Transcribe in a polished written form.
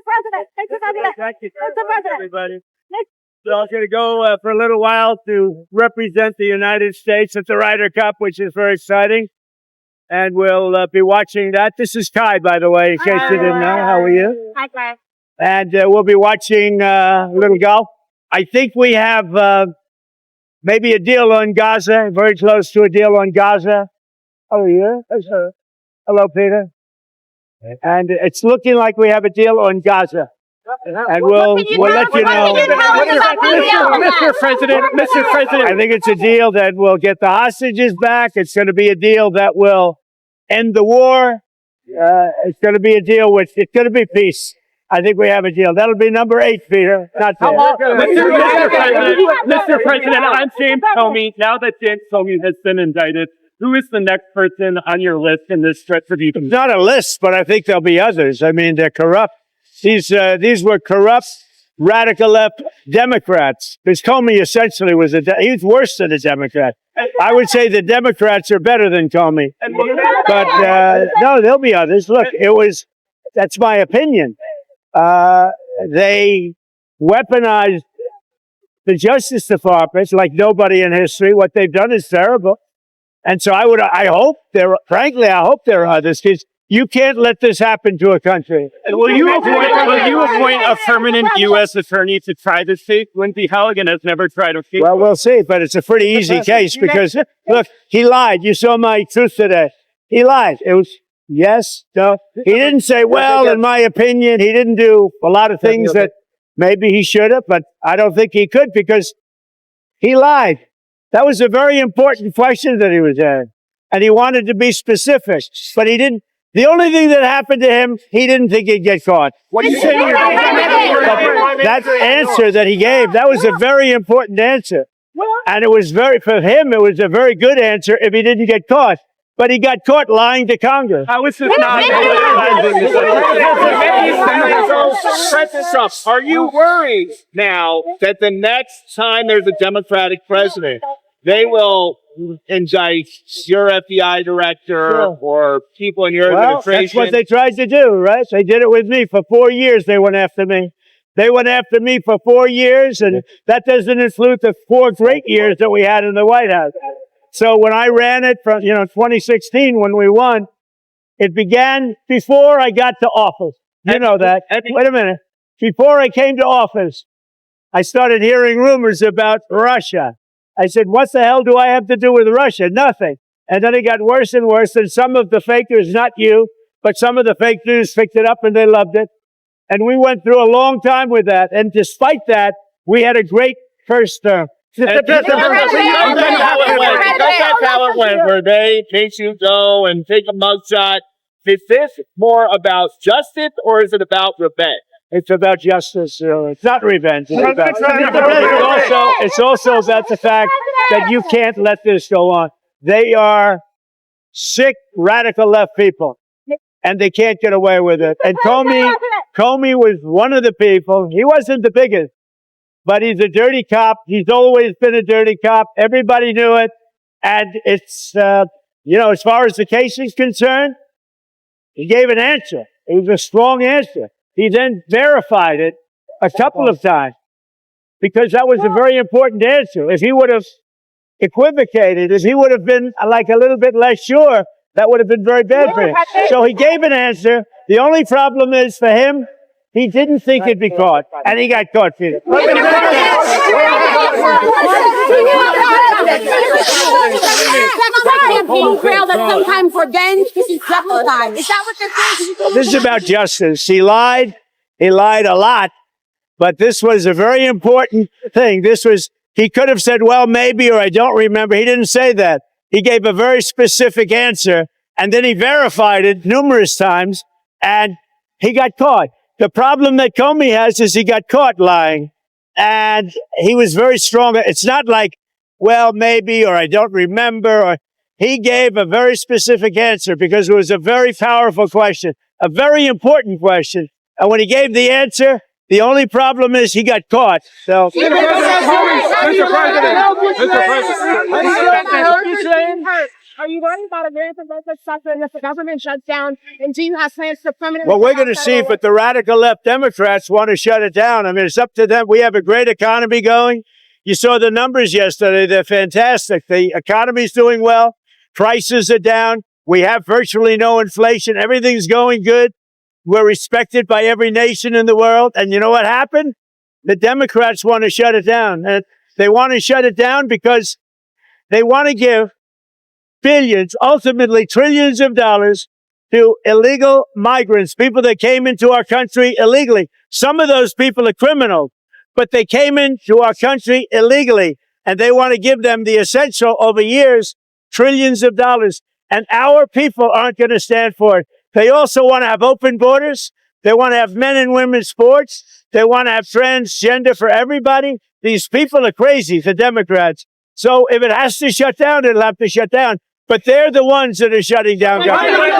President. Mr. President. Thank you. Mr. President. Everybody. So I'm going to go for a little while to represent the United States at the Ryder Cup, which is very exciting. And we'll be watching that. This is Kai, by the way, in case you didn't know. How are you? Hi, Kai. And we'll be watching a little golf. I think we have maybe a deal on Gaza, very close to a deal on Gaza. Oh, yeah? Hello, Peter. And it's looking like we have a deal on Gaza. And we'll let you know. Mr. President, I think it's a deal that will get the hostages back. It's going to be a deal that will end the war. It's going to be a deal which it's going to be peace. I think we have a deal. That'll be number 8, Peter. Not there. Mr. President, I'm James Comey. Now that James Comey has been indicted, who is the next person on your list in this stretch of you? It's not a list, but I think there'll be others. I mean, they're corrupt. These were corrupt, radical left Democrats. Because Comey essentially was he was worse than a Democrat. I would say the Democrats are better than Comey. But no, there'll be others. Look, that's my opinion. They weaponized the Justice Department like nobody in history. What they've done is terrible. And so I hope there are others, because you can't let this happen to a country. Will you appoint a permanent U.S. attorney to try this case? Lindsey Halligan has never tried a case. Well, we'll see, but it's a pretty easy case because, look, he lied. You saw my truth today. He lied. It was yes, no. He didn't say, well, in my opinion, he didn't do a lot of things that maybe he should have, but I don't think he could because he lied. That was a very important question that he was asking. And he wanted to be specific, but he didn't. The only thing that happened to him, he didn't think he'd get caught. What do you say? That answer that he gave, that was a very important answer. And for him, it was a very good answer if he didn't get caught. But he got caught lying to Congress. How is this not? President Trump, are you worried now that the next time there's a Democratic president, they will indict your FBI director or people in your administration? That's what they tried to do, right? They did it with me. For 4 years, they went after me. They went after me for 4 years, and that doesn't include the 4 great years that we had in the White House. So when I ran it from, 2016, when we won, it began before I got to office. You know that. Wait a minute. Before I came to office, I started hearing rumors about Russia. I said, what the hell do I have to do with Russia? Nothing. And then it got worse and worse. And some of the fakers, not you, but some of the fake news picked it up and they loved it. And we went through a long time with that. And despite that, we had a great first term. That's how it went, where they make you go and take a mugshot. Is this more about justice or is it about revenge? It's about justice. It's not revenge. It's also about the fact that you can't let this go on. They are sick, radical left people, and they can't get away with it. And Comey was one of the people. He wasn't the biggest, but he's a dirty cop. He's always been a dirty cop. Everybody knew it. And it's, as far as the case is concerned, he gave an answer. It was a strong answer. He then verified it a couple of times because that was a very important answer. If he would have equivocated, if he would have been like a little bit less sure, that would have been very bad for him. So he gave an answer. The only problem is for him, he didn't think he'd be caught, and he got caught, Peter. Sometimes revenge is justified. Is that what you're saying? This is about justice. He lied a lot, but this was a very important thing. He could have said, well, maybe, or I don't remember. He didn't say that. He gave a very specific answer, and then he verified it numerous times, and he got caught. The problem that Comey has is he got caught lying, and he was very strong. It's not like, well, maybe, or I don't remember. He gave a very specific answer because it was a very powerful question, a very important question. And when he gave the answer, the only problem is he got caught. So, Mr. President, Are you worried about American workers suffering if the government shuts down? And do you have plans to permanently? Well, we're going to see if the radical left Democrats want to shut it down. I mean, it's up to them. We have a great economy going. You saw the numbers yesterday. They're fantastic. The economy's doing well. Prices are down. We have virtually no inflation. Everything's going good. We're respected by every nation in the world. And you know what happened? The Democrats want to shut it down. And they want to shut it down because they want to give billions, ultimately trillions of dollars to illegal migrants, people that came into our country illegally. Some of those people are criminals, but they came into our country illegally, and they want to give them the essential over years, trillions of dollars. And our people aren't going to stand for it. They also want to have open borders. They want to have men and women's sports. They want to have transgender for everybody. These people are crazy, the Democrats. So if it has to shut down, it'll have to shut down. But they're the ones that are shutting down government.